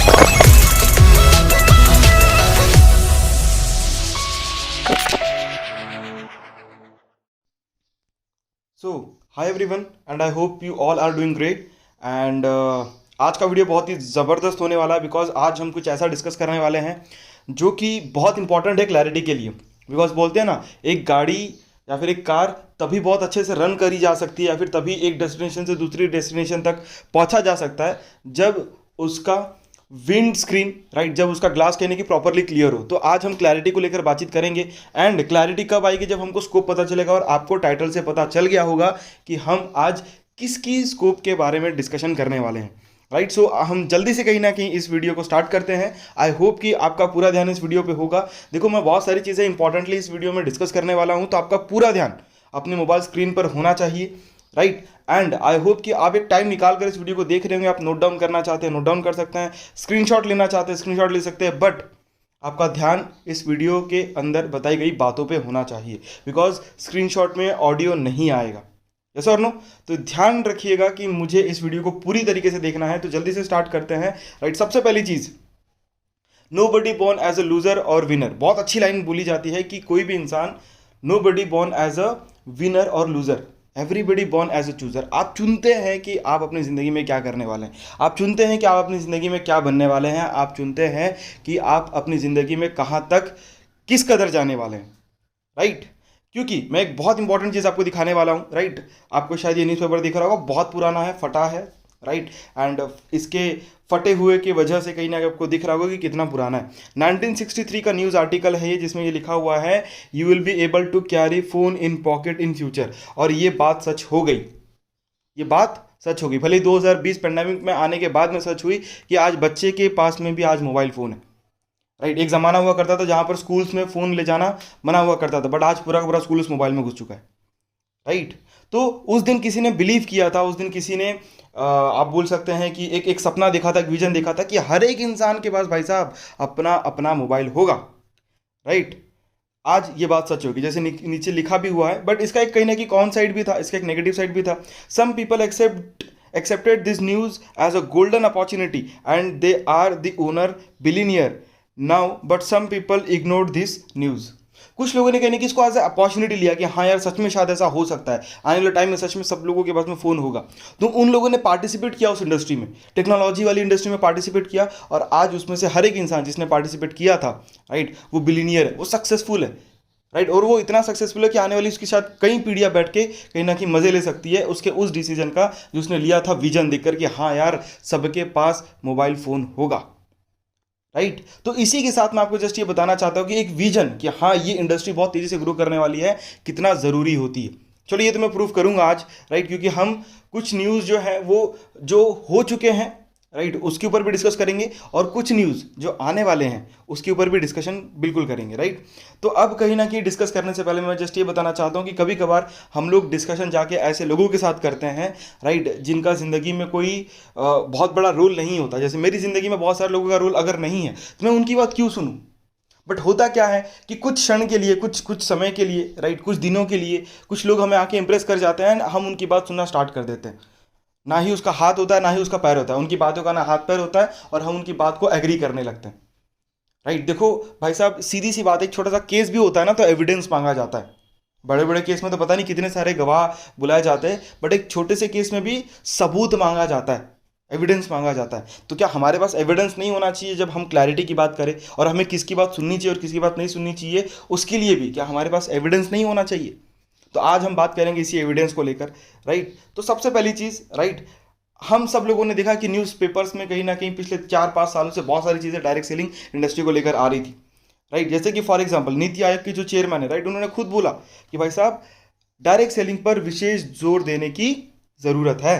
So hi everyone and I hope you all are doing great and आज का video बहुत ही ज़बरदस्त होने वाला है बिकॉज आज हम कुछ ऐसा डिस्कस करने वाले हैं जो कि बहुत इंपॉर्टेंट है क्लैरिटी के लिए। बिकॉज बोलते हैं ना, एक गाड़ी या फिर एक कार तभी बहुत अच्छे से रन करी जा सकती है या फिर तभी एक डेस्टिनेशन से दूसरी डेस्टिनेशन तक पहुंचा जा सकता है जब उसका विंड स्क्रीन राइट, जब उसका ग्लास कहने की प्रॉपरली क्लियर हो। तो आज हम क्लैरिटी को लेकर बातचीत करेंगे एंड क्लैरिटी कब आएगी, जब हमको स्कोप पता चलेगा। और आपको टाइटल से पता चल गया होगा कि हम आज किसकी स्कोप के बारे में डिस्कशन करने वाले हैं राइट। सो हम जल्दी से कहीं ना कहीं इस वीडियो को स्टार्ट करते हैं। आई होप कि आपका पूरा ध्यान इस वीडियो पे होगा। देखो, मैं बहुत सारी चीज़ें इंपॉर्टेंटली इस वीडियो में डिस्कस करने वाला हूं, तो आपका पूरा ध्यान अपने मोबाइल स्क्रीन पर होना चाहिए राइट। एंड आई होप कि आप एक टाइम निकाल कर इस वीडियो को देख रहे होंगे। आप नोट डाउन करना चाहते हैं नोट डाउन कर सकते हैं, स्क्रीनशॉट लेना चाहते हैं स्क्रीनशॉट ले सकते हैं, बट आपका ध्यान इस वीडियो के अंदर बताई गई बातों पे होना चाहिए बिकॉज स्क्रीनशॉट में ऑडियो नहीं आएगा। यस और नो? तो ध्यान रखिएगा कि मुझे इस वीडियो को पूरी तरीके से देखना है। तो जल्दी से स्टार्ट करते हैं राइट। सबसे पहली चीज़, nobody born as a loser और विनर। बहुत अच्छी लाइन बोली जाती है कि कोई भी इंसान, nobody born as a winner और loser, everybody born as a chooser. आप चुनते हैं कि आप अपनी ज़िंदगी में क्या करने वाले हैं, आप चुनते हैं कि आप अपनी ज़िंदगी में क्या बनने वाले हैं, आप चुनते हैं कि आप अपनी ज़िंदगी में कहाँ तक किस कदर जाने वाले हैं राइट। क्योंकि मैं एक बहुत इंपॉर्टेंट चीज़ आपको दिखाने वाला हूँ राइट। आपको शायद ये न्यूज़पेपर दिख रहा होगा, बहुत पुराना है, फटा है राइट। एंड इसके फटे हुए की वजह से कहीं ना कहीं आपको दिख रहा होगा कि कितना पुराना है। 1963 का न्यूज़ आर्टिकल है ये, जिसमें ये लिखा हुआ है you will be able to carry phone in pocket in future. और ये बात सच हो गई, ये बात सच होगी। भले ही 2020 पेंडेमिक में आने के बाद में सच हुई कि आज बच्चे के पास में भी आज मोबाइल फ़ोन है राइट। एक ज़माना हुआ करता था जहाँ पर स्कूल्स में फ़ोन ले जाना मना हुआ करता था, बट आज पूरा का पूरा स्कूल उस मोबाइल में घुस चुका है राइट। तो उस दिन किसी ने बिलीव किया था, उस दिन किसी ने आप बोल सकते हैं कि एक सपना देखा था, एक विजन देखा था कि हर एक इंसान के पास भाई साहब अपना अपना मोबाइल होगा राइट। आज ये बात सच होगी, जैसे नीचे लिखा भी हुआ है। बट इसका एक कहीं ना कहीं कौन साइड भी था, इसका एक नेगेटिव साइड भी था। Some people accepted this news as a golden opportunity and they are the owner billionaire now, but some people ignored this news। कुछ लोगों ने कहने की इसको एज अपॉर्चुनिटी लिया कि हाँ यार सच में शायद ऐसा हो सकता है, आने वाले टाइम में सच में सब लोगों के पास में फ़ोन होगा। तो उन लोगों ने पार्टिसिपेट किया उस इंडस्ट्री में, टेक्नोलॉजी वाली इंडस्ट्री में पार्टिसिपेट किया, और आज उसमें से हर एक इंसान जिसने पार्टिसिपेट किया था राइट, वो बिलीनियर है, वो सक्सेसफुल है राइट। और वो इतना सक्सेसफुल है कि आने वाली उसके साथ कई पीढ़ियां बैठ के कहीं ना कहीं मज़े ले सकती है उसके उस डिसीजन का जो उसने लिया था, विजन देखकर कि हाँ यार सबके पास मोबाइल फ़ोन होगा राइट। तो इसी के साथ मैं आपको जस्ट ये बताना चाहता हूँ कि एक विजन कि हाँ ये इंडस्ट्री बहुत तेज़ी से ग्रो करने वाली है कितना ज़रूरी होती है। चलो ये तो मैं प्रूव करूँगा आज राइट, क्योंकि हम कुछ न्यूज़ जो है वो जो हो चुके हैं राइट उसके ऊपर भी डिस्कस करेंगे, और कुछ न्यूज़ जो आने वाले हैं उसके ऊपर भी डिस्कशन बिल्कुल करेंगे राइट। तो अब कहीं ना कहीं डिस्कस करने से पहले मैं जस्ट ये बताना चाहता हूँ कि कभी कभार हम लोग डिस्कशन जाके ऐसे लोगों के साथ करते हैं राइट जिनका ज़िंदगी में कोई बहुत बड़ा रोल नहीं होता। जैसे मेरी ज़िंदगी में बहुत सारे लोगों का रोल अगर नहीं है तो मैं उनकी बात क्यों सुनूँ। बट होता क्या है कि कुछ क्षण के लिए, कुछ समय के लिए राइट, कुछ दिनों के लिए कुछ लोग हमें आके इंप्रेस कर जाते हैं, हम उनकी बात सुनना स्टार्ट कर देते हैं। ना ही उसका हाथ होता है ना ही उसका पैर होता है, उनकी बातों का ना हाथ पैर होता है, और हम उनकी बात को एग्री करने लगते हैं राइट। देखो भाई साहब, सीधी सी बात है, एक छोटा सा केस भी होता है ना तो एविडेंस मांगा जाता है। बड़े बड़े केस में तो पता नहीं कितने सारे गवाह बुलाए जाते हैं, बट एक छोटे से केस में भी सबूत मांगा जाता है, एविडेंस मांगा जाता है। तो क्या हमारे पास एविडेंस नहीं होना चाहिए जब हम क्लैरिटी की बात करें, और हमें किसकी बात सुननी चाहिए और किसकी बात नहीं सुननी चाहिए उसके लिए भी क्या हमारे पास एविडेंस नहीं होना चाहिए। तो आज हम बात करेंगे इसी एविडेंस को लेकर राइट। तो सबसे पहली चीज़ राइट, हम सब लोगों ने देखा कि न्यूज़पेपर्स में कहीं ना कहीं पिछले 4-5 सालों से बहुत सारी चीज़ें डायरेक्ट सेलिंग इंडस्ट्री को लेकर आ रही थी राइट। जैसे कि फॉर एग्जांपल नीति आयोग के जो चेयरमैन है राइट, उन्होंने खुद बोला कि भाई साहब डायरेक्ट सेलिंग पर विशेष जोर देने की ज़रूरत है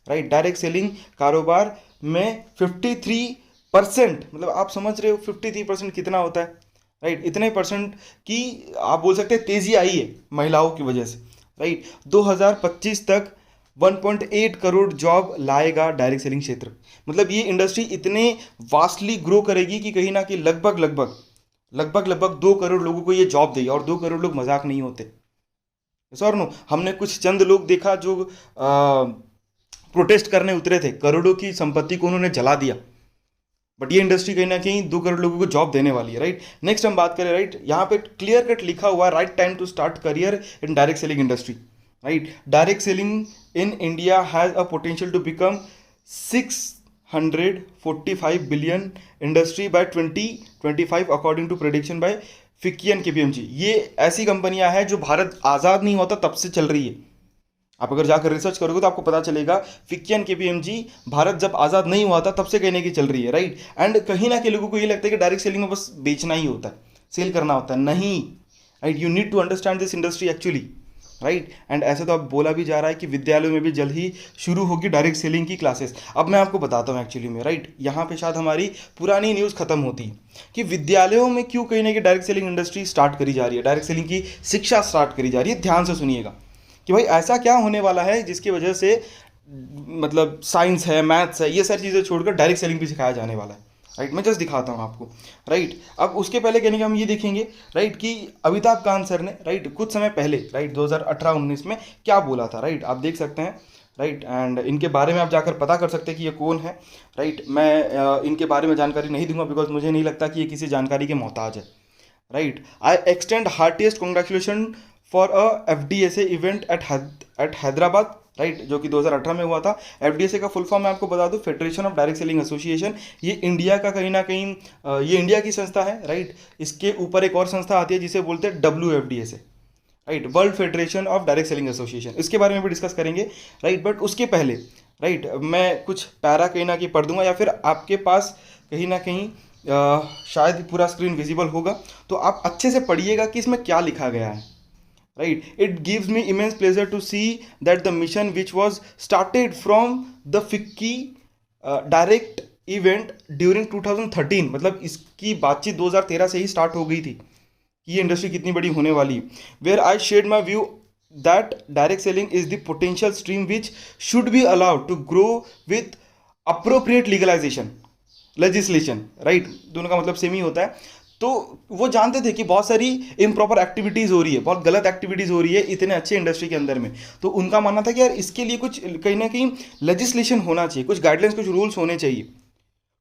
राइट। डायरेक्ट सेलिंग कारोबार में 53%, मतलब आप समझ रहे हो 53% कितना होता है राइट। इतने परसेंट की आप बोल सकते हैं तेज़ी आई है महिलाओं की वजह से राइट। 2025 तक 1.8 करोड़ जॉब लाएगा डायरेक्ट सेलिंग क्षेत्र। मतलब ये इंडस्ट्री इतने वास्टली ग्रो करेगी कि कहीं ना कहीं लगभग 2 करोड़ लोगों को ये जॉब देगी, और 2 करोड़ लोग मजाक नहीं होते। सर नो, हमने कुछ चंद लोग देखा जो प्रोटेस्ट करने उतरे थे, करोड़ों की संपत्ति को उन्होंने जला दिया, बट ये इंडस्ट्री कहीं ना कहीं 2 करोड़ लोगों को जॉब देने वाली है, राइट। नेक्स्ट हम बात करें, राइट, यहाँ पे क्लियर कट लिखा हुआ है, right time to start career in direct selling industry, right. Direct selling in India has a potential to become 645 billion industry by 2025 according to prediction by FICCI and KPMG. ये ऐसी कंपनियां हैं जो भारत आज़ाद नहीं होता तब से चल रही है। आप अगर जाकर रिसर्च करोगे तो आपको पता चलेगा फिक्की एंड केपीएमजी भारत जब आज़ाद नहीं हुआ था तब से कहने की चल रही है, राइट। एंड कहीं ना कहीं लोगों को ये लगता है कि डायरेक्ट सेलिंग में बस बेचना ही होता है, सेल करना होता है, नहीं, right. You need to understand this industry actually, right. And ऐसे तो अब बोला भी जा रहा है कि विद्यालयों में भी जल्द ही शुरू होगी डायरेक्ट सेलिंग की क्लासेस। अब मैं आपको बताता हूँ एक्चुअली में, राइट, यहाँ पे शायद हमारी पुरानी न्यूज़ खत्म होती है कि विद्यालयों में क्यों कहीं ना कहीं डायरेक्ट सेलिंग इंडस्ट्री स्टार्ट करी जा रही है, डायरेक्ट सेलिंग की शिक्षा स्टार्ट करी जा रही है। ध्यान से सुनिएगा कि भाई ऐसा क्या होने वाला है जिसकी वजह से मतलब साइंस है, मैथ्स है, ये सारी चीज़ें छोड़कर डायरेक्ट सेलिंग भी सिखाया जाने वाला है, राइट। मैं जस्ट दिखाता हूँ आपको, राइट। अब उसके पहले कहने का हम ये देखेंगे, राइट, कि अमिताभ कांत सर ने, राइट, कुछ समय पहले, राइट, 2018-19 में क्या बोला था, राइट, आप देख सकते हैं, राइट। एंड इनके बारे में आप जाकर पता कर सकते हैं कि ये कौन है, राइट। मैं इनके बारे में जानकारी नहीं दूंगा बिकॉज मुझे नहीं लगता कि ये किसी जानकारी के मोहताज है, right. I extend heartiest congratulation for a FDSA event at Hyderabad, right, जो कि 2018 में हुआ था। एफडीएसए का फुल फॉर्म मैं आपको बता दूं, federation of direct selling association. ये इंडिया का कहीं ना कहीं ये इंडिया की संस्था है, राइट। इसके ऊपर एक और संस्था आती है जिसे बोलते हैं WFDSA, right, world federation of direct selling association. इसके बारे में भी डिस्कस करेंगे, राइट। बट उसके पहले, राइट, मैं कुछ पैरा कहीं ना कहीं पढ़ दूंगा या फिर आपके पास कहीं ना कहीं शायद पूरा स्क्रीन विजिबल होगा, तो आप अच्छे से पढ़िएगा कि इसमें क्या लिखा गया है, right. It gives me immense pleasure to see that the mission which was started from the FICCI direct event during 2013, मतलब इसकी बातचीत 2013 से ही स्टार्ट हो गई थी कि ये इंडस्ट्री कितनी बड़ी होने वाली है। Where I shared my view that direct selling is the potential stream which should be allowed to grow with appropriate legalization legislation, right, दोनों का मतलब सेम ही होता है। तो वो जानते थे कि बहुत सारी इम्प्रॉपर एक्टिविटीज़ हो रही है, बहुत गलत एक्टिविटीज़ हो रही है इतने अच्छे इंडस्ट्री के अंदर में। तो उनका मानना था कि यार इसके लिए कुछ कहीं ना कहीं लेजिस्लेशन होना चाहिए, कुछ गाइडलाइंस, कुछ रूल्स होने चाहिए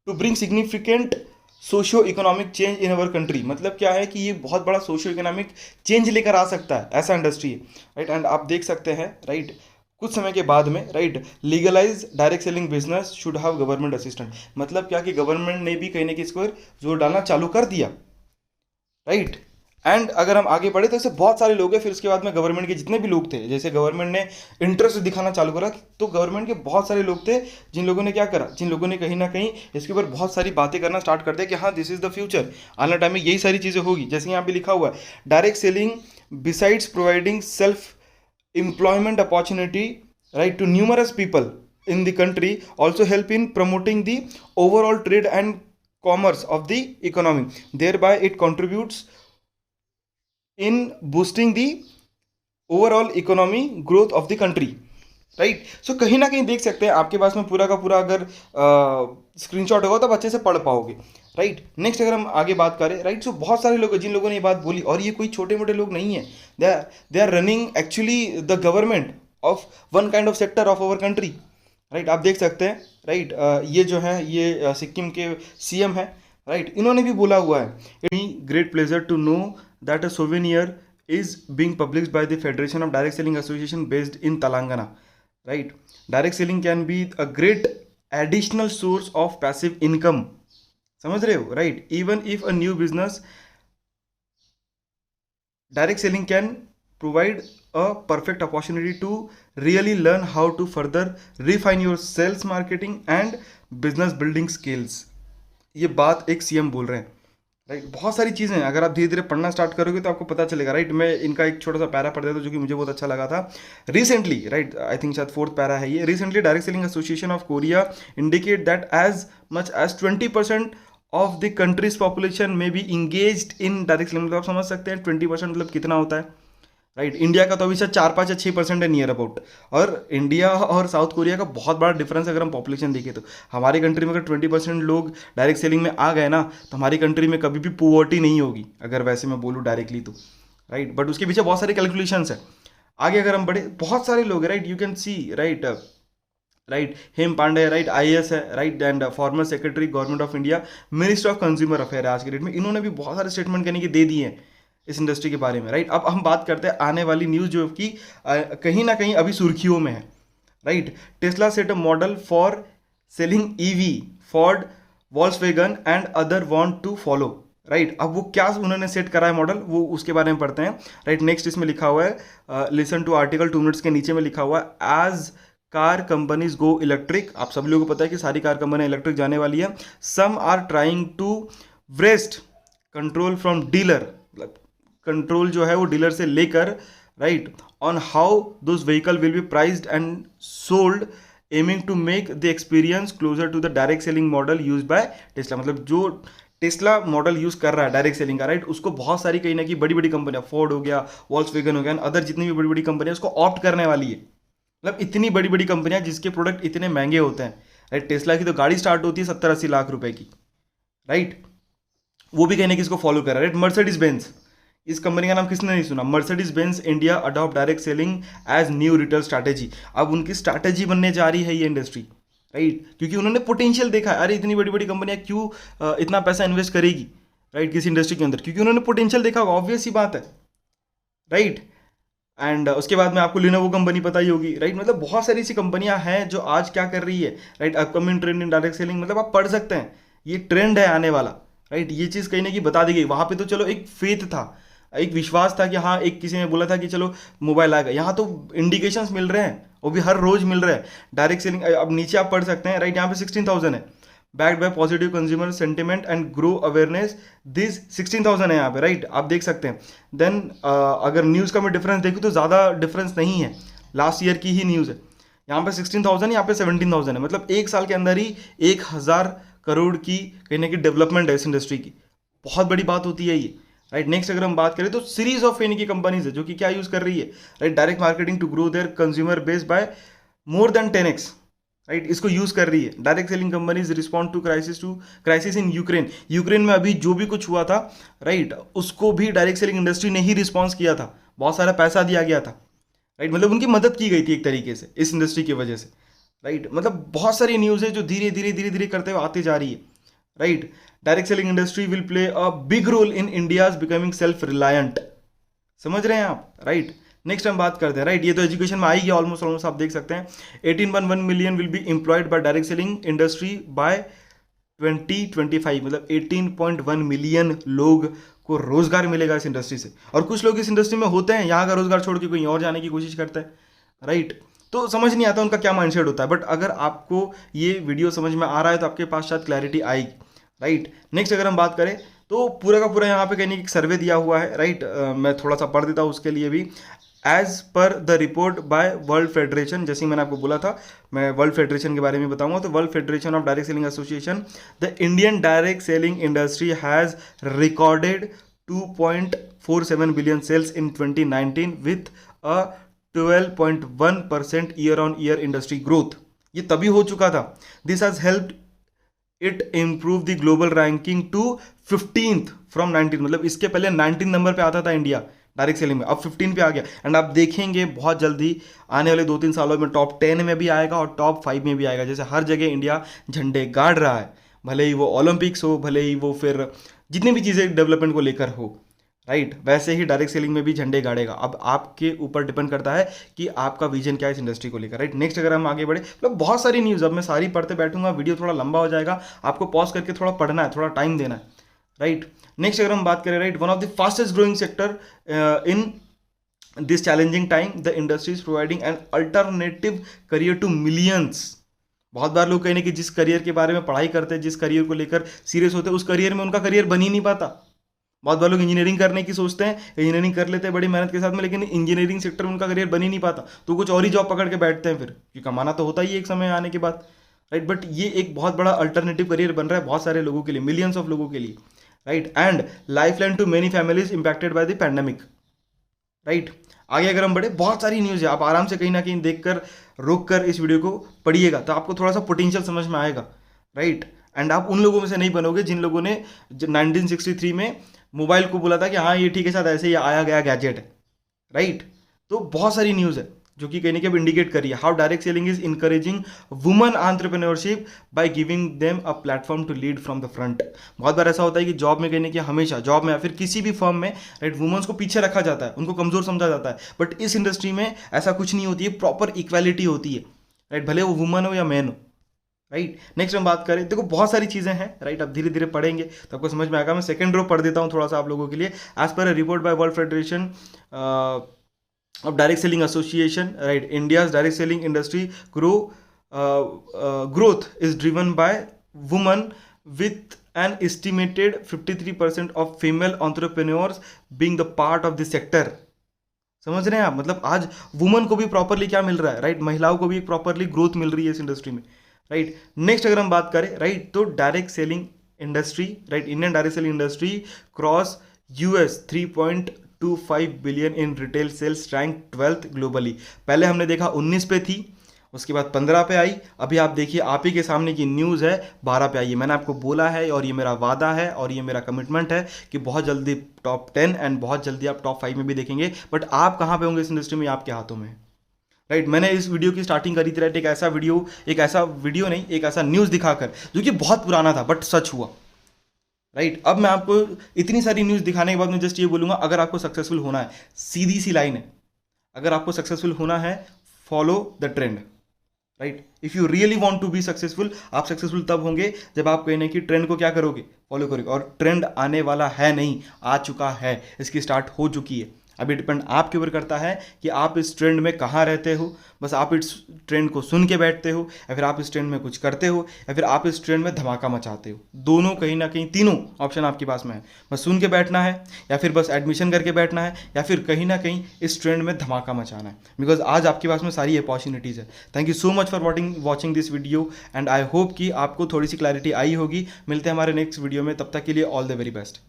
to bring significant socio economic change in our country. मतलब क्या है कि ये बहुत बड़ा सोशियो इकोनॉमिक चेंज लेकर आ सकता है, ऐसा इंडस्ट्री है, राइट। एंड आप देख सकते हैं, राइट, कुछ समय के बाद में, right, legalize direct selling business should have government assistant. मतलब क्या कि गवर्नमेंट ने भी कहीं ना कहीं इसको जोर डालना चालू कर दिया, राइट। एंड अगर हम आगे बढ़े तो ऐसे बहुत सारे लोग हैं, फिर उसके बाद में गवर्नमेंट के जितने भी लोग थे, जैसे गवर्नमेंट ने इंटरेस्ट दिखाना चालू करा, तो गवर्नमेंट के बहुत सारे लोग थे जिन लोगों ने क्या करा, जिन लोगों ने कहीं ना कहीं इसके ऊपर बहुत सारी बातें करना स्टार्ट कर दिया कि हाँ दिस इज द फ्यूचर, आने टाइम में यही सारी चीज़ें होगी। जैसे यहाँ पे लिखा हुआ है, direct selling besides providing self employment opportunity, right, to numerous people in the country, also help in promoting the overall trade and commerce of the economy, thereby it contributes in boosting the overall economy growth of the country, right. So कहीं ना कहीं देख सकते हैं, आपके पास में पूरा का पूरा अगर स्क्रीनशॉट होगा तो आप अच्छे से पढ़ पाओगे, राइट। नेक्स्ट अगर हम आगे बात करें, राइट, सो बहुत सारे लोग हैं जिन लोगों ने ये बात बोली, और ये कोई छोटे मोटे लोग नहीं है, they are running actually the government of one kind of sector of our country, right. आप देख सकते हैं, राइट, ये जो है ये सिक्किम के CM है, राइट, इन्होंने भी बोला हुआ है, it great pleasure to know that a souvenir is being published by the Federation of Direct Selling Association based in Telangana, right. Direct selling can be a great additional source of passive income, समझ रहे हो, right. Even if a new business, direct selling can provide a perfect opportunity to really learn how to further refine your sales marketing and business building skills। ये बात एक CM बोल रहे हैं, right. बहुत सारी चीज़ें हैं, अगर आप धीरे धीरे पढ़ना स्टार्ट करोगे तो आपको पता चलेगा, राइट। मैं इनका एक छोटा सा पैरा पढ़ देता हूं जो कि मुझे बहुत अच्छा लगा था रिसेंटली, राइट, आई थिंक शायद 4th पैरा है ये। Recently direct selling association of Korea indicate that as much as 20% of the countries population में be engaged in direct selling. मतलब आप समझ सकते हैं 20% मतलब कितना होता है, राइट। इंडिया का तो अभी शायद 4, 5 या 6% है नियर अबाउट, और इंडिया और साउथ कोरिया का बहुत बड़ा डिफरेंस अगर हम पॉपुलेशन देखें तो। हमारी कंट्री में अगर 20% लोग डायरेक्ट सेलिंग में आ गए ना, तो हमारी कंट्री में कभी भी पुअर्टी नहीं होगी, अगर वैसे मैं बोलूँ डायरेक्टली तो, राइट। बट उसके पीछे बहुत सारे कैलकुलेशंस है। आगे अगर हम बढ़े, बहुत सारे लोग, right, you can see, right, right, Hem Pandey right, IAS है right, and former secretary government of India, minister of consumer affair है आज के डेट में। इन्होंने भी बहुत सारे स्टेटमेंट कहने की दे दिए हैं इस इंडस्ट्री के बारे में, राइट। अब हम बात करते हैं आने वाली न्यूज़ जो कि कहीं ना कहीं अभी सुर्खियों में है, right. Tesla set a model for selling EV, Ford, Volkswagen and other want to follow, right. अब वो क्या उन्होंने सेट करा है मॉडल, वो उसके बारे में पढ़ते हैं, राइट। नेक्स्ट इसमें लिखा हुआ है, लिसन टू आर्टिकल 2 मिनट्स के नीचे में लिखा हुआ है, as car companies go electric, आप सभी लोगों को पता है कि सारी कार कंपनियां इलेक्ट्रिक जाने वाली है, some are trying to wrest control from dealer, मतलब कंट्रोल जो है वो डीलर से लेकर, right, on how those vehicle will be priced and sold, aiming to make the experience closer to the direct selling model use by Tesla. मतलब जो Tesla model use कर रहा है डायरेक्ट सेलिंग का, राइट, उसको बहुत सारी कहीं ना कहीं बड़ी बड़ी कंपनियां, फोर्ड हो गया, वॉल्क्सवैगन हो गया, अदर जितनी भी बड़ी बड़ी कंपनियां उसको ऑप्ट करने वाली है। मतलब इतनी बड़ी बड़ी कंपनियां जिसके प्रोडक्ट इतने महंगे होते हैं, राइट। टेस्ला की तो गाड़ी स्टार्ट होती है 70-80 लाख रुपए की, राइट, वो भी कहने की इसको फॉलो कर रहा है, राइट। मर्सिडीज बेंज, इस कंपनी का नाम किसने नहीं सुना, Mercedes Benz India adopt direct selling as new retail strategy. अब उनकी स्ट्रैटेजी बनने जा रही है ये इंडस्ट्री, राइट, क्योंकि उन्होंने पोटेंशियल देखा है। अरे इतनी बड़ी बड़ी कंपनियां क्यों इतना पैसा इन्वेस्ट करेगी, राइट, किसी इंडस्ट्री के अंदर, क्योंकि उन्होंने पोटेंशियल देखा होगा, ऑब्वियस सी बात है, राइट। एंड उसके बाद में आपको लिनोवो कंपनी पता ही होगी, राइट। मतलब बहुत सारी ऐसी कंपनियां हैं जो आज क्या कर रही है, राइट, अपकमिंग ट्रेंड इन डायरेक्ट सेलिंग, मतलब आप पढ़ सकते हैं, ये ट्रेंड है आने वाला, राइट। ये चीज़ कहीं ना कहीं बता दी गई, वहाँ पे तो चलो एक फेथ था, एक विश्वास था कि हाँ, एक किसी ने बोला था कि चलो मोबाइल आएगा, यहाँ तो इंडिकेशंस मिल रहे हैं, वो भी हर रोज मिल रहे हैं डायरेक्ट सेलिंग। अब नीचे आप पढ़ सकते हैं, राइट, यहाँ पे 16,000 है, backed by positive consumer sentiment and grow awareness, this 16,000 है यहाँ पे, राइट, आप देख सकते हैं। देन अगर न्यूज़ का मैं डिफरेंस देखूँ तो ज़्यादा डिफरेंस नहीं है, लास्ट ईयर की ही न्यूज़ है, यहाँ पे 16,000, यहाँ पे 17,000 है, मतलब एक साल के अंदर ही 1,000 करोड़ की कहीं ना कहीं डेवलपमेंट है इस इंडस्ट्री की, बहुत बड़ी बात होती है ये, राइट। नेक्स्ट अगर हम बात करें तो सीरीज ऑफ यानी की कंपनीज है जो कि क्या यूज कर रही है, right, direct marketing to grow their consumer base by more than 10x, right, इसको यूज कर रही है। Direct selling companies respond to crisis in Ukraine में अभी जो भी कुछ हुआ था, राइट, उसको भी डायरेक्ट सेलिंग इंडस्ट्री ने ही रिस्पॉन्स किया था, बहुत सारा पैसा दिया गया था, राइट, मतलब उनकी मदद की गई थी एक तरीके से इस इंडस्ट्री की वजह से, राइट। मतलब बहुत सारी न्यूज़ है जो धीरे धीरे धीरे धीरे करते हुए आती जा रही है, right. Direct selling industry will play a big role in India's becoming self reliant, समझ रहे हैं आप, राइट। नेक्स्ट हम बात करते हैं, राइट, ये तो एजुकेशन में आएगी ऑलमोस्ट आप देख सकते हैं, 18.1 million will be employed by direct selling industry by 2025, मतलब 18.1 मिलियन लोग को रोजगार मिलेगा इस इंडस्ट्री से। और कुछ लोग इस इंडस्ट्री में होते हैं, यहाँ का रोजगार छोड़ के कहीं और जाने की कोशिश करते हैं, राइट। तो समझ नहीं आता उनका क्या माइंडसेट होता है, बट अगर आपको ये वीडियो समझ में आ रहा है तो आपके पास शायद क्लैरिटी आएगी, राइट। नेक्स्ट अगर हम बात करें तो पूरा का पूरा यहाँ पे कहने की सर्वे दिया हुआ है, राइट, मैं थोड़ा सा पढ़ देता हूँ उसके लिए भी। As per the report by world federation, जैसे मैंने आपको बोला था मैं वर्ल्ड फेडरेशन के बारे में बताऊंगा, तो world federation of direct selling association, the Indian direct selling industry has recorded 2.47 billion sales in 2019 with a 12.1% year on year industry growth. ये तभी हो चुका था, this has helped it improve the global ranking to 15th from 19, मतलब इसके पहले 19 number पे आता था इंडिया डायरेक्ट सेलिंग में, अब 15 पे आ गया। एंड आप देखेंगे बहुत जल्दी आने वाले 2-3 सालों में टॉप 10 में भी आएगा और टॉप 5 में भी आएगा, जैसे हर जगह इंडिया झंडे गाड़ रहा है, भले ही वो ओलंपिक्स हो, भले ही वो फिर जितनी भी चीज़ें डेवलपमेंट को लेकर हो, राइट, वैसे ही डायरेक्ट सेलिंग में भी झंडे गाड़ेगा। अब आपके ऊपर डिपेंड करता है कि आपका विजन क्या है इस इंडस्ट्री को लेकर, राइट। नेक्स्ट अगर हम आगे बढ़े, मतलब बहुत सारी न्यूज़, अब मैं सारी पढ़ते बैठूंगा वीडियो थोड़ा लंबा हो जाएगा, आपको पॉज करके थोड़ा पढ़ना है, थोड़ा टाइम देना है, राइट। नेक्स्ट अगर हम बात करें, right, one of the fastest growing sector in this challenging time, the industry is providing an alternative career to millions. बहुत बार लोग कहने कि जिस करियर के बारे में पढ़ाई करते हैं, जिस करियर को लेकर सीरियस होते हैं, उस करियर में उनका करियर बन ही नहीं पाता। बहुत बार लोग इंजीनियरिंग करने की सोचते हैं, इंजीनियरिंग कर लेते हैं बड़ी मेहनत के साथ में, लेकिन इंजीनियरिंग सेक्टर में उनका करियर बन ही नहीं पाता, तो कुछ और ही जॉब पकड़ के बैठते हैं फिर, क्योंकि कमाना तो होता ही है एक समय आने के बाद, राइट। बट ये एक बहुत बड़ा अल्टरनेटिव करियर बन रहा है बहुत सारे लोगों के लिए, मिलियंस ऑफ लोगों के लिए, right. And life line to many families impacted by the pandemic, right. आगे अगर हम बढ़े, बहुत सारी न्यूज़ है, आप आराम से कहीं ना कहीं देखकर रोक कर इस वीडियो को पढ़िएगा तो आपको थोड़ा सा पोटेंशियल समझ में आएगा, राइट। एंड आप उन लोगों में से नहीं बनोगे जिन लोगों ने 1963 में मोबाइल को बोला था कि हाँ ये ठीक है, शायद ऐसे ही आया गया गैजेट है, राइट। तो बहुत सारी न्यूज़ है, जो कि कहीं ना कहीं इंडिकेट करिए how direct selling is encouraging woman entrepreneurship by giving them a platform to lead from the front. बहुत बार ऐसा होता है कि जॉब में कहीं ना कहीं हमेशा जॉब में या फिर किसी भी फर्म में राइट वुमेन्स को पीछे रखा जाता है, उनको कमजोर समझा जाता है, बट इस इंडस्ट्री में ऐसा कुछ नहीं होती है, प्रॉपर इक्वालिटी होती है राइट, भले वो वुमन हो या मैन हो राइट। नेक्स्ट हम बात करें, देखो बहुत सारी चीज़ें हैं राइट, अब धीरे धीरे पढ़ेंगे तो आपको समझ में आएगा। मैं सेकंड रो पढ़ देता हूँ थोड़ा सा आप लोगों के लिए। As per a report by world federation of direct selling association right, India's direct selling industry growth is driven by women with an estimated 53% of female entrepreneurs being the part of this sector। समझ रहे हैं आप, मतलब आज woman को भी properly क्या मिल रहा है राइट, महिलाओं को भी प्रॉपरली ग्रोथ मिल रही है इस इंडस्ट्री में राइट। नेक्स्ट अगर हम बात करें राइट, तो direct selling industry right, Indian direct selling industry cross US 3.25 billion in retail sales, rank 12th globally. पहले हमने देखा 19 पे थी, उसके बाद 15 पे आई, अभी आप देखिए आप ही के सामने की न्यूज़ है 12 पे आई है। मैंने आपको बोला है और ये मेरा वादा है और ये मेरा कमिटमेंट है कि बहुत जल्दी टॉप 10 एंड बहुत जल्दी आप टॉप 5 में भी देखेंगे। बट आप कहाँ पे होंगे इस इंडस्ट्री में, आपके हाथों में राइट। मैंने इस वीडियो की स्टार्टिंग करी थी राइट, एक ऐसा वीडियो नहीं, एक ऐसा न्यूज़ दिखाकर जो कि बहुत पुराना था बट सच हुआ राइट। अब मैं आपको इतनी सारी न्यूज़ दिखाने के बाद मैं जस्ट ये बोलूँगा, अगर आपको सक्सेसफुल होना है, सीधी सी लाइन है, अगर आपको सक्सेसफुल होना है follow the trend right. If you really want to be successful, आप सक्सेसफुल तब होंगे जब आप कहीं ना कि ट्रेंड को क्या करोगे, फॉलो करोगे। और ट्रेंड आने वाला है नहीं, आ चुका है, इसकी स्टार्ट हो चुकी है। अभी डिपेंड आपके ऊपर करता है कि आप इस ट्रेंड में कहाँ रहते हो। बस आप इस ट्रेंड को सुन के बैठते हो, या फिर आप इस ट्रेंड में कुछ करते हो, या फिर आप इस ट्रेंड में धमाका मचाते हो। दोनों कहीं ना कहीं, तीनों ऑप्शन आपके पास में है। बस सुन के बैठना है, या फिर बस एडमिशन करके बैठना है, या फिर कहीं ना कहीं इस ट्रेंड में धमाका मचाना है। बिकॉज आज आपके पास में सारी अपॉर्चुनिटीज़ है। Thank you so much for watching this video and I hope कि आपको थोड़ी सी क्लैरिटी आई होगी। मिलते हैं हमारे नेक्स्ट वीडियो में, तब तक के लिए ऑल द वेरी बेस्ट।